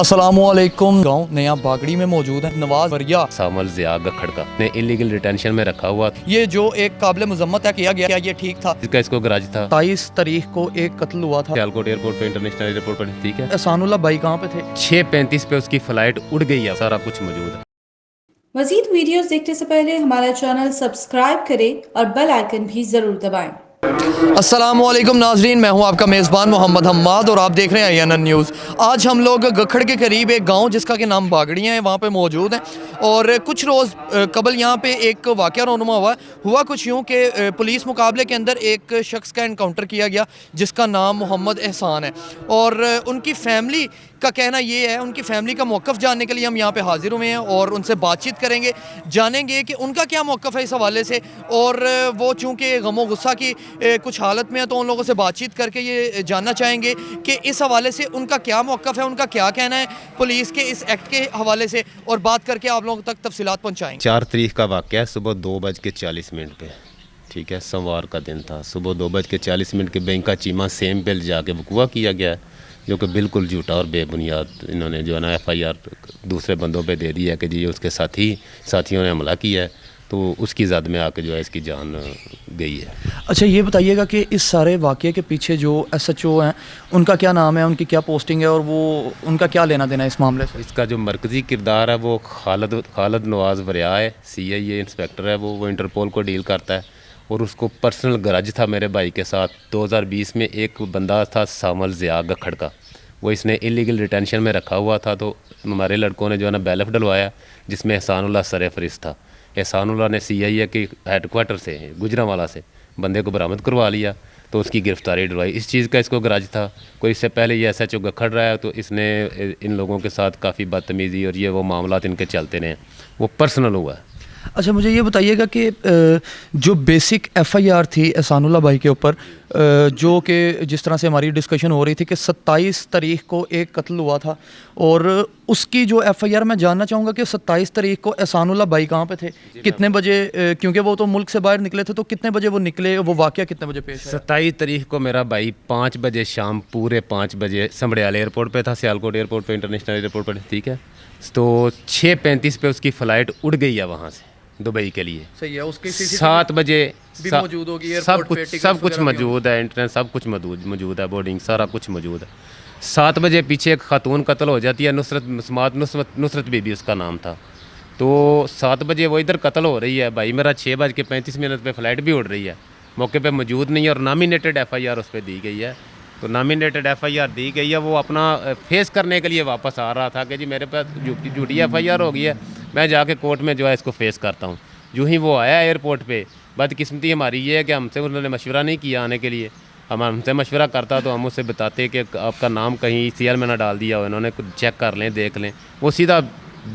अस्सलामुअलैकुम। गांव नया बागड़ी में मौजूद है नवाज वरिया सामल ज़िया गखड़ का ने इलीगल डिटेंशन में रखा हुआ। ये जो एक काबिल मजम्मत है किया गया, क्या ये ठीक था? इसका इसको गराज था। 27 तारीख को एक कत्ल हुआ था सियालकोट एयरपोर्ट पे, इंटरनेशनल एयरपोर्ट पर। ठीक है, एहसानुल्लाह भाई कहाँ पे थे? 6:35 पे उसकी फ़्लाइट उड़ गई है। सारा कुछ मौजूद है। मज़ीद वीडियोस देखने से पहले हमारा चैनल सब्सक्राइब करें और बेल आइकन भी ज़रूर दबाएं। अस्सलामुअलैकुम नाजरीन, मैं हूं आपका मेज़बान मोहम्मद हम्माद और आप देख रहे हैं ANN न्यूज़। आज हम लोग गखड़ के करीब एक गांव जिसका कि नाम बागड़ियाँ है वहाँ पे मौजूद हैं और कुछ रोज़ कबल यहाँ पे एक वाक़या रोनुमा हुआ कुछ यूँ कि पुलिस मुकाबले के अंदर एक शख्स का एनकाउंटर किया गया जिसका नाम मोहम्मद एहसान है और उनकी फ़ैमिली का कहना ये है, उनकी फ़ैमिली का मौक़िफ़ जानने के लिए हम यहाँ पे हाज़िर हुए हैं और उनसे बातचीत करेंगे, जानेंगे कि उनका क्या मौक़िफ़ है इस हवाले से। और वो चूँकि गमो गुस्सा की कुछ हालत में है तो उन लोगों से बातचीत करके ये जानना चाहेंगे कि इस हवाले से उनका क्या मौक़िफ़ है, उनका क्या कहना है पुलिस के इस एक्ट के हवाले से, और बात करके आप लोगों तक तफसीलात पहुँचाएँगे। 4 तारीख का वाक़या है, सुबह 2:40 पे। ठीक है, सोमवार का दिन था। सुबह 2:40 के बैंक का चीमा सेम पे जाके वकूआ किया गया है, जो कि बिल्कुल झूठा और बेबुनियाद इन्होंने जो है ना FIR दूसरे बंदों पे दे दी है कि जी उसके साथियों ने हमला किया है, तो उसकी ज़द में आके जो है इसकी जान गई है। अच्छा, ये बताइएगा कि इस सारे वाक़े के पीछे जो SHO हैं उनका क्या नाम है, उनकी क्या पोस्टिंग है और वो उनका क्या लेना देना है इस मामले से? इसका जो मरकज़ी किरदार है वो खालिद नवाज़ वरिया है, CIA इंस्पेक्टर है। वो इंटरपोल को डील करता है और उसको पर्सनल गरज था मेरे भाई के साथ। 2020 में एक बंदा था सामल ज़िया गखड़ का, वो इसने इलीगल डिटेंशन में रखा हुआ था, तो हमारे लड़कों ने जो है ना बैलफ डलवाया जिसमें एहसानुल्लाह सरफरिस्त था। एहसानुल्लाह ने CIA के हेडक्वार्टर से गुजरांवाला से बंदे को बरामद करवा लिया, तो उसकी गिरफ्तारी डलवाई। इस चीज़ का इसको गराज था। कोई इससे पहले ये SHO गखड़ रहा है, तो इसने इन लोगों के साथ काफ़ी बदतमीज़ी और ये वो मामलात इनके चलते रहे, वो पर्सनल हुआ है। अच्छा, मुझे ये बताइएगा कि जो बेसिक FIR थी एहसानुल्लाह भाई के ऊपर, जो कि जिस तरह से हमारी डिस्कशन हो रही थी कि 27 तारीख को एक कत्ल हुआ था, और उसकी जो FIR मैं जानना चाहूँगा कि 27 तारीख को एहसानुल्लाह भाई कहाँ पे थे, कितने बजे, क्योंकि वो तो मुल्क से बाहर निकले थे, तो कितने बजे वो निकले, वो वाक़या कितने बजे पेश आया? 27 तारीख को मेरा भाई 5 बजे शाम, पूरे 5 बजे समड़ियाल एयरपोर्ट पे था, सियालकोट एयरपोर्ट पे, इंटरनेशनल एयरपोर्ट पर। ठीक है, तो 6:35 पे उसकी फ़्लाइट उड़ गई है वहाँ से दुबई के लिए। सही है, उसकी 7 बजे भी मौजूद होगी, सब कुछ मौजूद है, इंटरनेट सब कुछ मौजूद है, बोर्डिंग सारा कुछ मौजूद है। 7 बजे पीछे एक खातून कत्ल हो जाती है, नुसरत बीबी उसका नाम था। तो 7 बजे वो इधर कत्ल हो रही है, भाई मेरा 6:35 पे फ़्लाइट भी उड़ रही है, मौके पे मौजूद नहीं है, और नामिनेटेड FIR उस पर दी गई है। तो नामिनेटेड FIR दी गई है, वो अपना फेस करने के लिए वापस आ रहा था कि जी मेरे पास झूठी FIR हो गई है, मैं जाके कोर्ट में जो है इसको फेस करता हूँ। यूँ ही वो आया एयरपोर्ट पे। बदकिस्मती हमारी ये है कि हमसे उन्होंने मशवरा नहीं किया आने के लिए। हमसे मशवरा करता तो हम उससे बताते कि आपका नाम कहीं CR में ना डाल दिया हो, इन्होंने चेक कर लें, देख लें। वो सीधा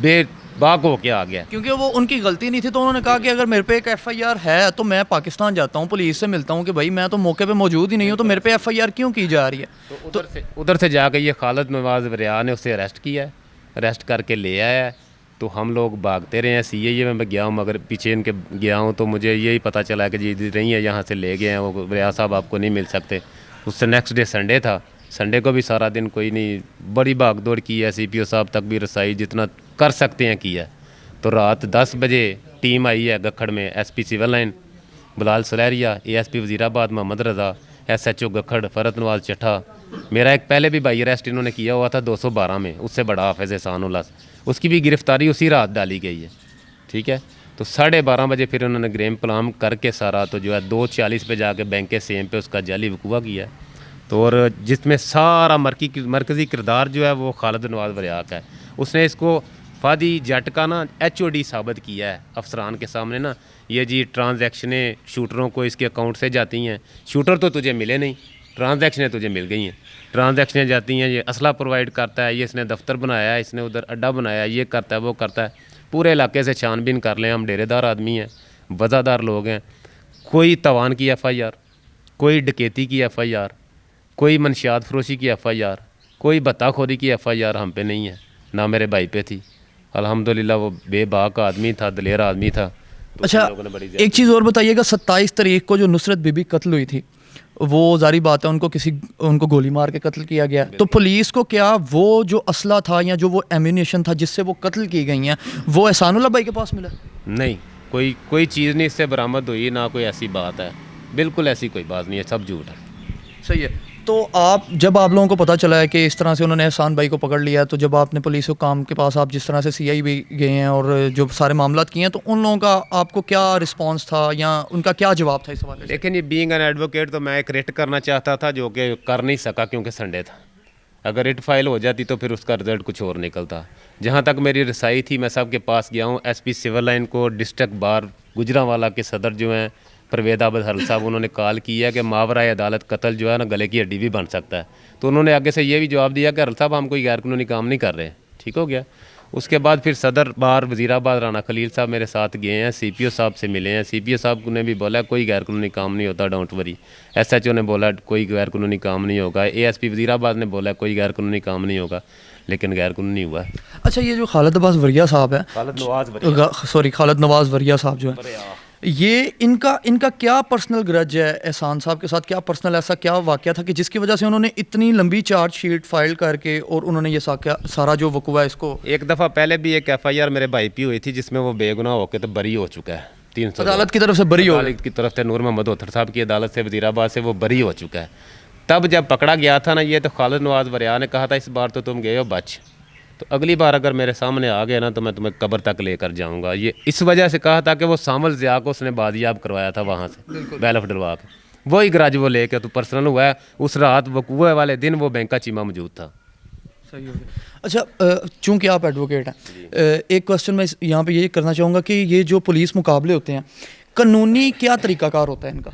बेबाक हो के आ गया, क्योंकि वो उनकी गलती नहीं थी, तो उन्होंने कहा कि अगर मेरे पे एक FIR है तो मैं पाकिस्तान जाता हूँ, पुलिस से मिलता हूँ कि भाई मैं तो मौके पे मौजूद ही नहीं हूँ, तो मेरे पे FIR क्यों की जा रही है। तो उधर से जाकर ये खालिद नवाज़ वरिया ने उसे अरेस्ट किया है, अरेस्ट करके ले आया है। तो हम लोग भागते रहे हैं। CIA में मैं गया हूँ, मगर पीछे इनके गया हूँ तो मुझे यही पता चला कि जी नहीं है, यहाँ से ले गए हैं, वो वरिया साहब आपको नहीं मिल सकते। उससे नेक्स्ट डे संडे था, संडे को भी सारा दिन कोई नहीं, बड़ी भाग दौड़ की है, CPO साहब तक भी रसाई जितना कर सकते हैं किया। तो रात 10 बजे टीम आई है गखड़ में, SP civil line Bilal Salahria, ASP Wazirabad Mohammad Raza, SHO Gakhar Farhat Nawaz Chattha. मेरा एक पहले भी भाई अरेस्ट इन्होंने किया हुआ था 212 में, उससे बड़ा हाफिज़ एहसानुल्लाह, उसकी भी गिरफ़्तारी उसी रात डाली गई है। ठीक है, तो 12:30 बजे फिर उन्होंने ग्रेम प्लान करके सारा, तो जो है 2:40 पे जाके बैंक के सेम पे उसका जाली वकूआ किया है। तो और जिसमें सारा मरकज़ी किरदार जो है वो खालिद नवाज़ वरिया का है। उसने इसको फादी जट का ना HOD साबित किया है अफसरान के सामने ना, ये जी ट्रांजैक्शनें शूटरों को इसके अकाउंट से जाती हैं, शूटर तो तुझे मिले नहीं, ट्रांजैक्शनें तुझे मिल गई हैं, ट्रांजैक्शनें जाती हैं, ये असला प्रोवाइड करता है, ये इसने दफ्तर बनाया है, इसने उधर अड्डा बनाया है, ये करता है वो करता है। पूरे इलाके से छानबीन कर लें, हम डेरेदार आदमी हैं, वज़ादार लोग हैं। कोई तवान की FIR, कोई डकैती की FIR, कोई मनशियात फरोशी की FIR, कोई बत्ताखोरी की FIR हम पे नहीं है, ना मेरे भाई पे थी। अल्हम्दुलिल्लाह वो बेबाक आदमी था, दलेर आदमी था। अच्छा, एक चीज़ और बताइएगा, 27 तारीख को जो नुसरत बीबी कत्ल हुई थी, وہ ظاہری بات ہے ان کو گولی مار کے قتل کیا گیا. تو پولیس کو کیا وہ جو اسلحہ تھا یا جو وہ ایمونیشن تھا جس سے وہ قتل کی گئی ہیں وہ احسان اللہ بھائی کے پاس ملا؟ نہیں, کوئی چیز نہیں اس سے برآمد ہوئی, نہ کوئی ایسی بات ہے, بالکل ایسی کوئی بات نہیں ہے, سب جھوٹ ہے. صحیح ہے. تو جب آپ لوگوں کو پتہ چلا ہے کہ اس طرح سے انہوں نے احسان بھائی کو پکڑ لیا ہے, تو جب آپ نے پولیس حکام کے پاس آپ جس طرح سے CI بھی گئے ہیں اور جو سارے معاملات کیے ہیں, تو ان لوگوں کا آپ کو کیا رسپانس تھا یا ان کا کیا جواب تھا اس حوالے سے؟ لیکن یہ بینگ این ایڈوکیٹ تو میں ایک ریٹ کرنا چاہتا تھا جو کہ کر نہیں سکا کیونکہ سنڈے تھا. اگر ریٹ فائل ہو جاتی تو پھر اس کا رزلٹ کچھ اور نکلتا. جہاں تک میری رسائی تھی میں سب کے پاس گیا ہوں. SP سول لائن کو ڈسٹرکٹ بار گجرانوالہ کے صدر جو ہیں پروید احمد حرل صاحب, انہوں نے کال کی ہے کہ ماورائے عدالت قتل جو ہے نا گلے کی ہڈی بھی بن سکتا ہے. تو انہوں نے آگے سے یہ بھی جواب دیا کہ حرل صاحب ہم کوئی غیر قانونی کام نہیں کر رہے. ٹھیک ہو گیا. اس کے بعد پھر صدر بار وزیر آباد رانا خلیل صاحب میرے ساتھ گئے ہیں, CPO صاحب سے ملے ہیں. CPO صاحب نے بھی بولا کوئی غیر قانونی کام نہیں ہوتا, ڈونٹ وری. SHO نے بولا کوئی غیر قانونی کام نہیں ہوگا. ASP وزیر آباد نے بولا کوئی غیر قانونی کام نہیں ہوگا, لیکن غیر قانونی ہوا ہے. اچھا, یہ جو خالد عباس وریا صاحب ہے, خالد نواز وریا صاحب جو ہے, یہ ان کا کیا پرسنل گرج ہے احسان صاحب کے ساتھ؟ کیا پرسنل ایسا کیا واقعہ تھا کہ جس کی وجہ سے انہوں نے اتنی لمبی چارج شیٹ فائل کر کے اور انہوں نے یہ سارا جو وقوع ہے اس کو؟ ایک دفعہ پہلے بھی ایک FIR میرے بھائی پی ہوئی تھی جس میں وہ بے گناہ ہو کے تو بری ہو چکا ہے. 300 عدالت کی طرف سے بری ہو, عدالت کی طرف سے نور محمد اوتھر صاحب کی عدالت سے وزیر آباد سے وہ بری ہو چکا ہے. تب جب پکڑا گیا تھا نا یہ, تو خالد نواز وریا نے کہا تھا اس بار تو تم گئے ہو بچ, تو اگلی بار اگر میرے سامنے آ گیا نا تو میں تمہیں قبر تک لے کر جاؤں گا. یہ اس وجہ سے کہا تھا کہ وہ سامل ضیاء کو اس نے بازیاب کروایا تھا وہاں سے بیلف ڈلوا کے, وہی گرج وہ لے کے تو پرسنل ہوا ہے. اس رات وقوع والے دن وہ بینک کا چیمہ موجود تھا. صحیح ہو گیا. اچھا, چونکہ آپ ایڈوکیٹ ہیں, ایک کوشچن میں یہاں پہ یہ کرنا چاہوں گا کہ یہ جو پولیس مقابلے ہوتے ہیں قانونی کیا طریقہ کار ہوتا ہے ان کا؟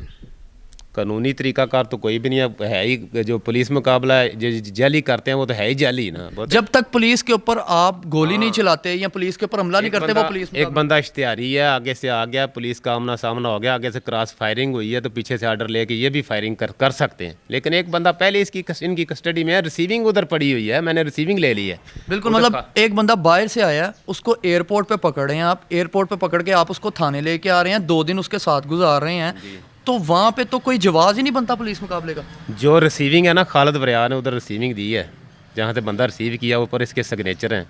قانونی طریقہ کار تو کوئی بھی نہیں ہے ہی. جو پولیس مقابلہ ہے جو جعلی کرتے ہیں وہ تو ہے ہی جعلی نا. جب تک پولیس کے اوپر آپ گولی نہیں چلاتے یا پولیس کے اوپر حملہ نہیں کرتے وہ پولیس ایک بندہ اشتہاری ہے, آگے سے آ گیا, پولیس کا آمنا سامنا ہو گیا, آگے سے کراس فائرنگ ہوئی ہے تو پیچھے سے آرڈر لے کے یہ بھی فائرنگ کر سکتے ہیں. لیکن ایک بندہ پہلے ان کی کسٹڈی میں ہے, ریسیونگ ادھر پڑی ہوئی ہے, میں نے ریسیونگ لے لی ہے. بالکل, مطلب ایک بندہ باہر سے آیا ہے, اس کو ایئرپورٹ پہ پکڑ رہے ہیں آپ, ایئرپورٹ پہ پکڑ کے آپ اس کو تھانے لے کے آ رہے ہیں, 2 دن اس کے ساتھ گزار رہے ہیں, تو وہاں پہ تو کوئی جواز ہی نہیں بنتا پولیس مقابلے کا. جو ریسیونگ ہے نا, خالد وریا نے ادھر ریسیونگ دی ہے, جہاں سے بندہ ریسیو کیا اوپر اس کے سگنیچر ہیں,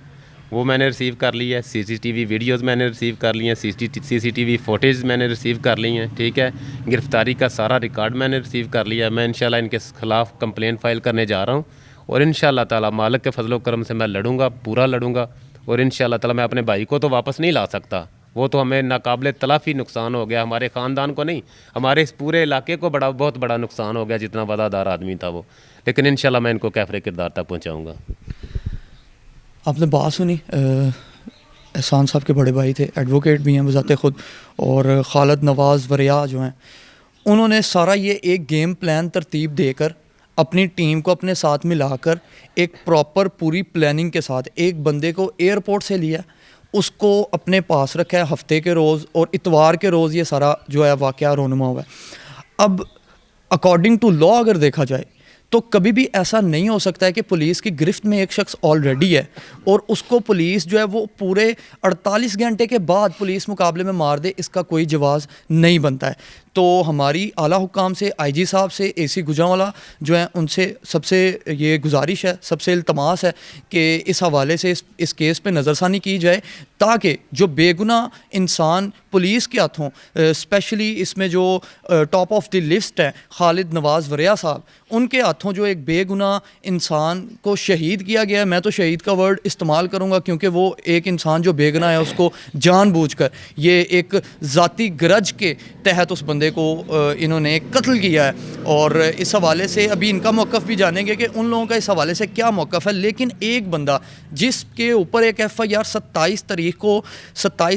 وہ میں نے ریسیو کر لی ہے. CCTV ویڈیوز میں نے ریسیو کر لی ہیں, CCTV فوٹیج میں نے ریسیو کر لی ہیں. ٹھیک ہے, گرفتاری کا سارا ریکارڈ میں نے ریسیو کر لیا ہے. میں انشاءاللہ ان کے خلاف کمپلین فائل کرنے جا رہا ہوں, اور انشاءاللہ تعالی مالک کے فضل و کرم سے میں لڑوں گا, پورا لڑوں گا. اور انشاءاللہ تعالی میں اپنے بھائی کو تو واپس نہیں لا سکتا, وہ تو ہمیں ناقابل تلافی نقصان ہو گیا. ہمارے خاندان کو نہیں, ہمارے اس پورے علاقے کو بہت بڑا نقصان ہو گیا, جتنا وفادار آدمی تھا وہ. لیکن انشاءاللہ میں ان کو کیفر کردار تک پہنچاؤں گا. آپ نے بات سنی, احسان صاحب کے بڑے بھائی تھے, ایڈوکیٹ بھی ہیں بذات خود, اور خالد نواز وریا جو ہیں, انہوں نے سارا یہ ایک گیم پلان ترتیب دے کر اپنی ٹیم کو اپنے ساتھ ملا کر ایک پراپر پوری پلاننگ کے ساتھ ایک بندے کو ایئرپورٹ سے لیا, اس کو اپنے پاس رکھا ہے ہفتے کے روز, اور اتوار کے روز یہ سارا جو ہے واقعہ رونما ہوا ہے. اب اکارڈنگ ٹو لا اگر دیکھا جائے تو کبھی بھی ایسا نہیں ہو سکتا ہے کہ پولیس کی گرفت میں ایک شخص آلریڈی ہے اور اس کو پولیس جو ہے وہ پورے 48 گھنٹے کے بعد پولیس مقابلے میں مار دے, اس کا کوئی جواز نہیں بنتا ہے. تو ہماری اعلیٰ حکام سے, IG صاحب سے, AC گجرانوالہ جو ہیں, ان سے سب سے یہ گزارش ہے, سب سے التماس ہے کہ اس حوالے سے اس کیس پہ نظر ثانی کی جائے, تاکہ جو بے گناہ انسان پولیس کے ہاتھوں, اسپیشلی اس میں جو ٹاپ آف دی لسٹ ہے خالد نواز وریا صاحب, ان کے ہاتھوں جو ایک بے گناہ انسان کو شہید کیا گیا ہے. میں تو شہید کا ورڈ استعمال کروں گا کیونکہ وہ ایک انسان جو بے گناہ ہے اس کو جان بوجھ کر یہ ایک ذاتی گرج کے تحت اس بندے کو انہوں نے قتل کیا ہے. اور اس حوالے سے ابھی ان کا موقف بھی جانیں گے کہ ان لوگوں کا اس حوالے سے کیا موقف ہے. لیکن ایک بندہ جس کے اوپر ایک FIR 27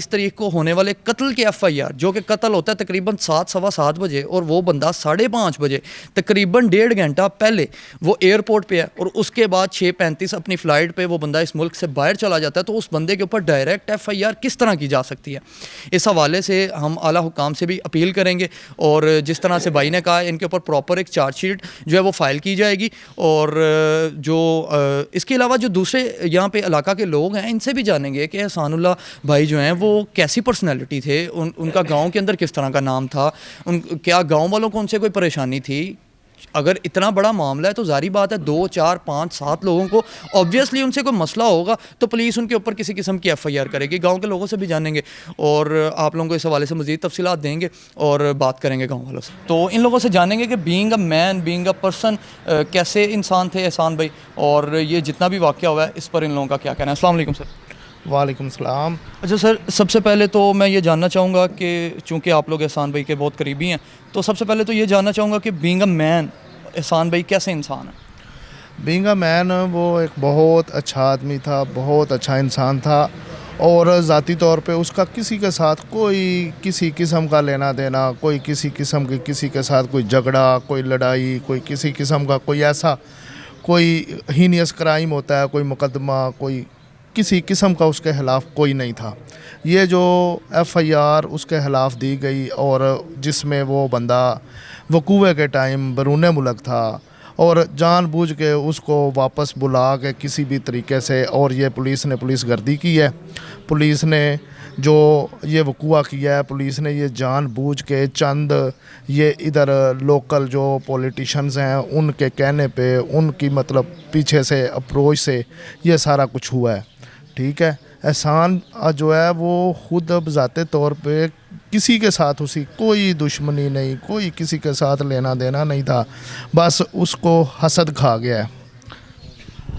تاریخ کو ہونے والے قتل کے FIR, جو کہ قتل ہوتا ہے تقریباً 7:15 بجے, اور وہ بندہ 5:30 بجے تقریباً 1.5 گھنٹہ پہلے وہ ایئرپورٹ پہ ہے, اور اس کے بعد 6:35 اپنی فلائٹ پہ وہ بندہ اس ملک سے باہر چلا جاتا ہے. تو اس بندے کے اوپر ڈائریکٹ FIR کس طرح کی جا سکتی ہے؟ اس حوالے سے ہم اعلیٰ حکام سے بھی اپیل کریں گے, اور جس طرح سے بھائی نے کہا ان کے اوپر پراپر ایک چارج شیٹ جو ہے وہ فائل کی جائے گی. اور جو اس کے علاوہ جو دوسرے یہاں پہ علاقہ کے لوگ ہیں ان سے بھی جانیں گے کہ احسان اللہ بھائی جو ہیں وہ کیسی پرسنالٹی تھے, ان کا گاؤں کے اندر کس طرح کا نام تھا, کیا گاؤں والوں کو ان سے کوئی پریشانی تھی, अगर इतना बड़ा मामला है तो ज़ाहिर बात है 2, 4, 5, 7 लोगों को ऑब्वियसली उनसे कोई मसला होगा तो पुलिस उनके ऊपर किसी किस्म की FIR करेगी। गांव के लोगों से भी जानेंगे और आप लोगों को इस हवाले से मज़ीद तफसीलात देंगे और बात करेंगे गांव वालों से। तो इन लोगों से जानेंगे कि being a man, being a person, कैसे इंसान थे एहसान भाई, और ये जितना भी वाक़या हुआ है इस पर इन लोगों का क्या कहना है। अस्सलाम वालेकुम सर। वालेकुम सलाम। अच्छा सर, सबसे पहले तो मैं ये जानना चाहूँगा कि चूँकि आप लोग एहसान भाई के बहुत करीबी हैं, तो सबसे पहले तो ये जानना चाहूँगा कि बीइंग अ मैन एहसान भाई कैसे इंसान है। बीइंग अ मैन वो एक बहुत अच्छा आदमी था, बहुत अच्छा इंसान था, और ज़ाती तौर पे उसका किसी के साथ कोई किसी किस्म का लेना देना, कोई किसी किस्म की किसी के साथ कोई झगड़ा, कोई लड़ाई, कोई किसी किस्म का कोई ऐसा कोई हीनियस क्राइम होता है, कोई मुकदमा, कोई किसी किस्म का उसके ख़िलाफ़ कोई नहीं था। ये जो FIR उसके ख़िलाफ़ दी गई और जिसमें वो बंदा वकूए के टाइम बैरून मुल्क था और जानबूझ के उसको वापस बुला के किसी भी तरीके से, और ये पुलिस ने पुलिस गर्दी की है, पुलिस ने जो ये वकूआ किया है, पुलिस ने ये जानबूझ के चंद ये इधर लोकल जो पॉलिटिशियंस हैं उनके कहने पे, उनकी मतलब पीछे से अप्रोच से ये सारा कुछ हुआ है। ठीक है, एहसान जो है वो ख़ुद बज़ाते तौर पे किसी के साथ उसी कोई दुश्मनी नहीं, कोई किसी के साथ लेना देना नहीं था, बस उसको हसद खा गया है।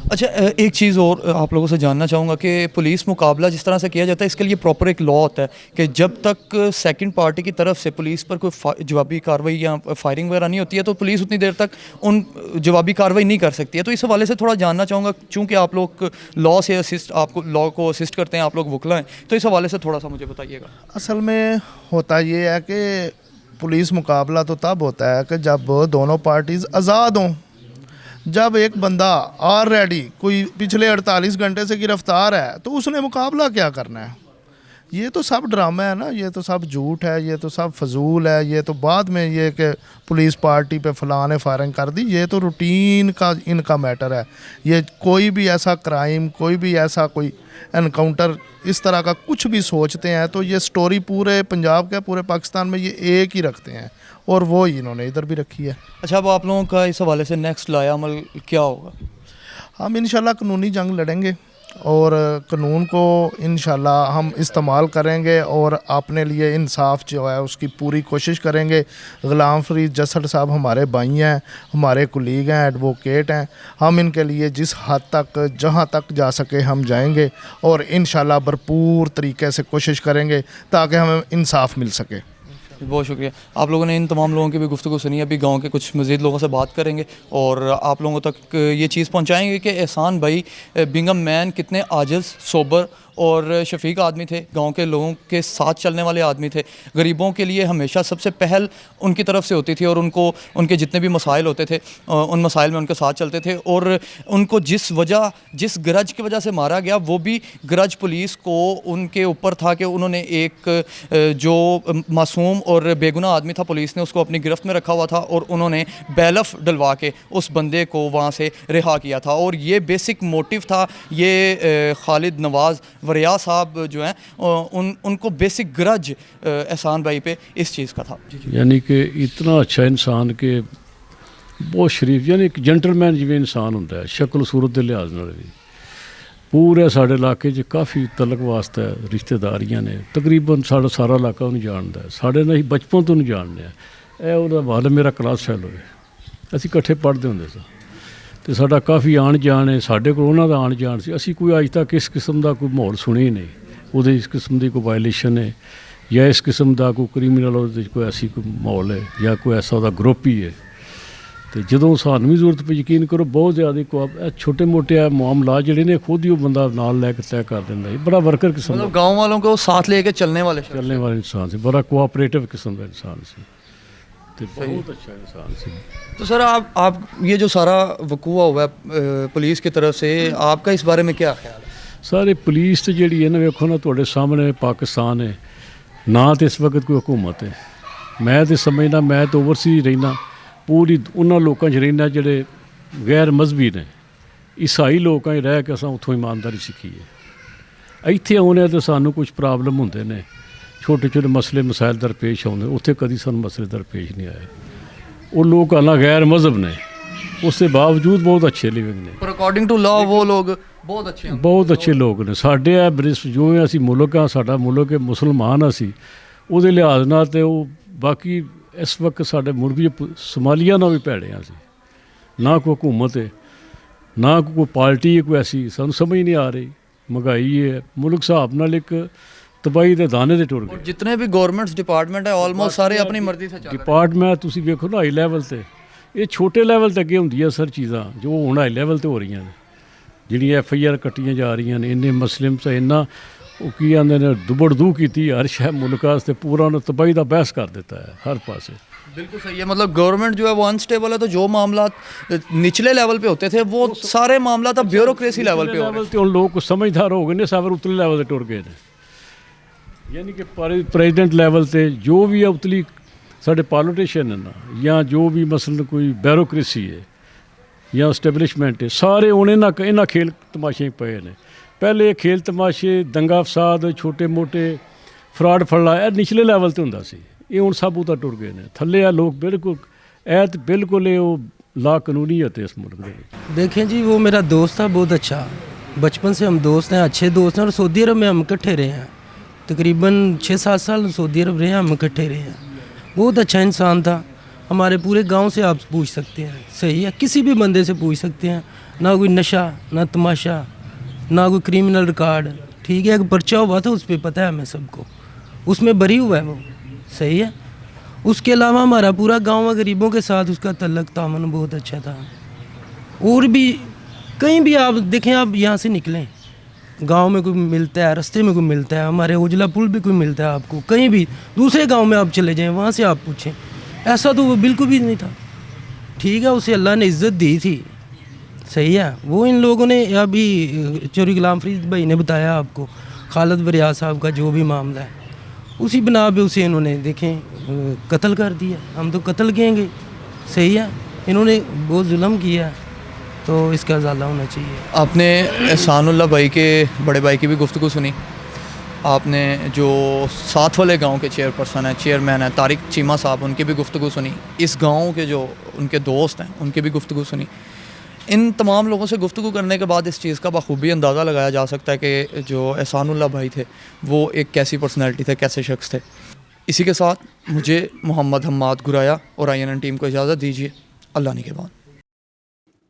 अच्छा, एक चीज़ और आप लोगों से जानना चाहूँगा कि पुलिस मुकाबला जिस तरह से किया जाता है इसके लिए प्रॉपर एक लॉ होता है कि जब तक सेकंड पार्टी की तरफ से पुलिस पर कोई जवाबी कार्रवाई या फायरिंग वगैरह नहीं होती है तो पुलिस उतनी देर तक उन जवाबी कार्रवाई नहीं कर सकती है। तो इस हवाले से थोड़ा जानना चाहूँगा, चूँकि आप लोग लॉ से असिस्ट, आपको लॉ को असिस्ट करते हैं, आप लोग वकला हैं, तो इस हवाले से थोड़ा सा मुझे बताइएगा। असल में होता ये है कि पुलिस मुकाबला तो तब होता है कि जब दोनों पार्टीज़ आज़ाद हों। जब एक बंदा ऑलरेडी कोई पिछले 48 घंटे से गिरफ़्तार है तो उसने मुकाबला क्या करना है? ये तो सब ड्रामा है ना, ये तो सब झूठ है, ये तो सब फजूल है। ये तो बाद में ये कि पुलिस पार्टी पे फलां ने फायरिंग कर दी, ये तो रूटीन का इनका मैटर है। ये कोई भी ऐसा क्राइम, कोई भी ऐसा कोई एनकाउंटर इस तरह का कुछ भी सोचते हैं तो ये स्टोरी पूरे पंजाब के, पूरे पाकिस्तान में ये एक ही रखते हैं, और वो ही इन्होंने इधर भी रखी है। अच्छा, अब आप लोगों का इस हवाले से नेक्स्ट लाया अमल क्या होगा? हम इंशाल्लाह कानूनी जंग लड़ेंगे और कानून को इंशाल्लाह हम इस्तेमाल करेंगे और अपने लिए इंसाफ जो है उसकी पूरी कोशिश करेंगे। ग़ुलाम फरीद जसर साहब हमारे भाई हैं, हमारे कुलीग हैं, एडवोकेट हैं। हम इनके लिए जिस हद तक, जहाँ तक जा सके हम जाएंगे और इंशाल्लाह भरपूर तरीके से कोशिश करेंगे ताकि हमें इंसाफ मिल सके। बहुत शुक्रिया। आप लोगों ने इन तमाम लोगों की भी गुफ्तगू सुनी। अभी गांव के कुछ मज़ीद लोगों से बात करेंगे और आप लोगों तक ये चीज़ पहुंचाएंगे कि एहसान भाई बीइंग अ मैन कितने आजिज़, सोबर और शफीक आदमी थे, गांव के लोगों के साथ चलने वाले आदमी थे। गरीबों के लिए हमेशा सबसे पहल उनकी तरफ से होती थी और उनको उनके जितने भी मसाइल होते थे उन मसाइल में उनके साथ चलते थे। और उनको जिस गरज की वजह से मारा गया वो भी गरज पुलिस को उनके ऊपर था कि उन्होंने एक जो मासूम और बेगुनाह आदमी था, पुलिस ने उसको अपनी गिरफ्त में रखा हुआ था और उन्होंने बैलफ डलवा के उस बंदे को वहाँ से रिहा किया था। और ये बेसिक मोटिव था। ये खालिद नवाज़ वरिया साहब जो हैं उनको बेसिक गरज एहसान भाई पे इस चीज़ का था। यानी कि इतना अच्छा इंसान के बहुत शरीफ, यानी कि जेंटलमैन जिवें इंसान होंदा है शक्ल सूरत के लिहाज नाल भी। पूरे साढ़े इलाके च काफ़ी तलक वास्ता है, रिश्तेदारियां ने, तकरीबन सारा इलाका उन्हें जानता है। साढ़े ना ही बचपन तो नहीं जानते हैं। यह ਉਹਦਾ वाल मेरा क्लास फैलो है, असी इकट्ठे पढ़ते होंगे सा तो साਡਾ काफ़ी आन जान है। साढ़े को उन्हों का आन जान से असी कोई अज तक इस किस्म का कोई माहौल सुने ही नहीं। वो इस किस्म की कोई वायलेशन है या इस किस्म का कोई क्रिमिनल कोई ऐसी कोई माहौल है या कोई ऐसा वह ग्रुप ही है। तो जो सानू भी जरूरत पे यकीन करो बहुत ज़्यादा छोटे मोटे मामला जोड़े ने खुद ही वो बंदा नाल लैके तय कर देंगे। बड़ा वर्कर किस्म, मतलब गाँव वालों को साथ लेके चलने वाले इंसान से, बड़ा कोऑपरेटिव किस्म का इंसान से, तो बहुत अच्छा इंसान से। तो सर आप ये जो सारा वकूआ हुआ है पुलिस की तरफ से, आपका इस बारे में क्या ख्याल है? सारे पुलिस तो जी है ना, वेखो ना तुहाडे सामने पाकिस्तान है ना, तो इस वक्त कोई हुकूमत है। मैं तो समझना, मैं तो ओवरसीज रहना, पूरी उन्होंने लोगों च रहना जोड़े गैर मजहबी ने, ईसाई लोग रह के असां उत्थों ईमानदारी सीखी है। इत्थे आने तो सानू कुछ प्रॉब्लम होंदे ने, छोटे छोटे मसले मसाइल दरपेश आते, उत्थे कभी सानू मसले दरपेश नहीं आए। वो लोग कहना गैर मज़हब ने, उसके बावजूद बहुत अच्छे लिविंग ने, ਪਰ ਅਕੋਰਡਿੰਗ ਟੂ ਲਾਅ ਉਹ ਲੋਕ ਬਹੁਤ ਅੱਛੇ ਹਨ। ਬਹੁਤ ਅੱਛੇ ਲੋਕ ਨੇ। ਸਾਡੇ ਆ ਬ੍ਰਿਸ ਜੋ ਅਸੀਂ ਮੁਲਕ ਆ, ਸਾਡਾ ਮੁਲਕ ਹੈ, ਮੁਸਲਮਾਨ ਅਸੀਂ, ਉਹਦੇ ਲਿਹਾਜ਼ ਨਾਲ ਤੇ ਉਹ ਬਾਕੀ ਇਸ ਵਕਤ ਸਾਡੇ ਮੁਲਕ 'ਚ ਸੋਮਾਲੀਆ ਨਾਲ ਵੀ ਭੈੜੇ ਆ ਅਸੀਂ। ਨਾ ਕੋਈ ਹਕੂਮਤ ਹੈ, ਨਾ ਕੋਈ ਪਾਰਟੀ ਹੈ ਕੋਈ ਐਸੀ, ਸਾਨੂੰ ਸਮਝ ਨਹੀਂ ਆ ਰਹੀ। ਮਹਿੰਗਾਈ ਹੈ, ਮੁਲਕ ਹਿਸਾਬ ਨਾਲ ਇੱਕ ਤਬਾਹੀ ਦੇ ਦਾਣੇ 'ਤੇ ਟੁਰ ਔਰ ਗਏ। ਜਿਤਨੇ ਵੀ ਗਵਰਨਮੈਂਟਸ ਡਿਪਾਰਟਮੈਂਟ ਹੈ ਆਲਮੋਸਟ ਸਾਰੇ ਆਪਣੀ ਮਰਜ਼ੀ ਸੇ ਚੱਲ ਰਹੇ ਡਿਪਾਰਟਮੈਂਟ ਤੁਸੀਂ ਵੇਖੋ ਨਾ ਹਾਈ ਲੈਵਲ ਤੇ, ਇਹ ਛੋਟੇ ਲੈਵਲ ਤੇ ਅੱਗੇ ਹੁੰਦੀਆਂ ਸਰ ਚੀਜ਼ਾਂ ਜੋ ਹੁਣ ਹਾਈ ਲੈਵਲ ਤੇ ਹੋ ਰਹੀਆਂ ਨੇ, ਜਿਹੜੀਆਂ FIR ਕੱਟੀਆਂ ਜਾ ਰਹੀਆਂ ਨੇ। ਇੰਨੇ ਮੁਸਲਿਮਸ ਇੰਨਾ ਉਹ ਕੀ ਆਂਦੇ ਨੇ ਦੁਬੜਦੂ ਕੀਤੀ ਹਰ ਸ਼ਹਿਰ ਮੁਲਕ ਵਾਸਤੇ, ਪੂਰਾ ਉਹਨੇ ਤਬਾਹੀ ਦਾ ਬਹਿਸ ਕਰ ਦਿੱਤਾ ਹੈ ਹਰ पासे। बिल्कुल सही है। मतलब गवर्नमेंट जो है वो अनस्टेबल है, तो जो मामला निचले लेवल पे होते थे वो सारे मामला अब ब्यूरोक्रेसी लेवल पे हो रहे ਲੈਵਲ ਤੇ ਹੁਣ ਲੋਕ ਸਮਝਦਾਰ ਹੋ ਗਏ ਨੇ, ਸਾਵਰ ਉਤਲੇ ਲੈਵਲ ਤੇ ਟੁਰ ਗਏ ਨੇ। ਯਾਨੀ ਕਿ ਪ੍ਰੈਜ਼ੀਡੈਂਟ ਲੈਵਲ ਤੇ ਜੋ ਵੀ ਹੈ ਉਤਲੀ ਸਾਡੇ ਪੋਲੀਟੀਸ਼ੀਅਨ ਨੇ ਨਾ, ਜਾਂ ਜੋ ਵੀ ਮਸਲਨ ਕੋਈ ਬਿਊਰੋਕ੍ਰੇਸੀ ਹੈ ਜਾਂ ਸਟੈਬਲਿਸ਼ਮੈਂਟ ਹੈ, ਸਾਰੇ ਹੁਣ ਇਹਨਾਂ ਖੇਲ ਤਮਾਸ਼ੇ ਪਏ ਨੇ। ਪਹਿਲੇ ਖੇਲ ਤਮਾਸ਼ੇ, ਦੰਗਾ ਫਸਾਦ, ਛੋਟੇ ਮੋਟੇ ਫਰਾਡ ਫੜਲਾ ਇਹ ਨਿਚਲੇ ਲੈਵਲ ਤੇ ਹੁੰਦਾ ਸੀ, ਇਹ ਹੁਣ ਸਭ ਉਤਾਂ ਟੁਰ ਗਏ ਨੇ। ਥੱਲੇ ਆ ਲੋਕ ਬਿਲਕੁਲ ਐਤ ਬਿਲकुल ਉਹ ਲਾ ਕਾਨੂੰਨੀਅਤ ਹੈ ਇਸ ਮੁਲਕ ਦੇ ਵਿੱਚ। देखें जी, वो मेरा दोस्त था बहुत अच्छा, बचपन से हम दोस्त हैं, अच्छे दोस्त हैं, और सऊदी अरब में हम इकट्ठे रहे हैं, तकरीबन 6-7 साल सऊदी अरब रहे हैं, हम इकट्ठे रहे हैं। बहुत अच्छा इंसान था, हमारे पूरे गांव से आप पूछ सकते हैं, सही है, किसी भी बंदे से पूछ सकते हैं, ना कोई नशा ना तमाशा ना कोई क्रिमिनल रिकॉर्ड, ठीक है। एक पर्चा हुआ था उस पर पता है हमें सबको, उसमें बरी हुआ है वो, सही है। उसके अलावा हमारा पूरा गांव गरीबों के साथ उसका तल्लक तामन बहुत अच्छा था। और भी कहीं भी आप देखें, आप यहाँ से निकलें, गांव में कोई मिलता है, रास्ते में कोई मिलता है, हमारे उजला पुल भी कोई मिलता है आपको, कहीं भी दूसरे गांव में आप चले जाएं, वहाँ से आप पूछें, ऐसा तो वो बिल्कुल भी नहीं था, ठीक है। उसे अल्लाह ने इज़्ज़त दी थी, सही है। वो इन लोगों ने अभी चोरी गुलाम फरीद भाई ने बताया आपको, खालिद वरियाज साहब का जो भी मामला है, उसी बिना पे उसे इन्होंने देखें कत्ल कर दिया। हम तो कत्ल कहेंगे, सही है, इन्होंने बहुत जुल्म किया, तो इसका ज़ाला होना चाहिए। आपने एहसानुल्लाह भाई के बड़े भाई की भी गुफ्तगू सुनी, आपने जो साथ वाले गांव के चेयरपर्सन हैं, चेयरमैन हैं तारिक चीमा साहब, उनकी भी गुफ्तगू सुनी, इस गांव के जो उनके दोस्त हैं उनकी भी गुफ्तगू सुनी। इन तमाम लोगों से गुफ्तगू करने के बाद इस चीज़ का बखूबी अंदाज़ा लगाया जा सकता है कि जो एहसानुल्लाह भाई थे वो एक कैसी पर्सनैलिटी थे, कैसे शख्स थे। इसी के साथ मुझे मोहम्मद हम्माद गुराया और INN टीम को इजाज़त दीजिए। अल्लाह निगहबान।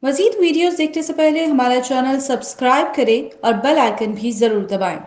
मज़ीद वीडियोस देखने से पहले हमारा चैनल सब्सक्राइब करें और बेल आइकन भी ज़रूर दबाएं।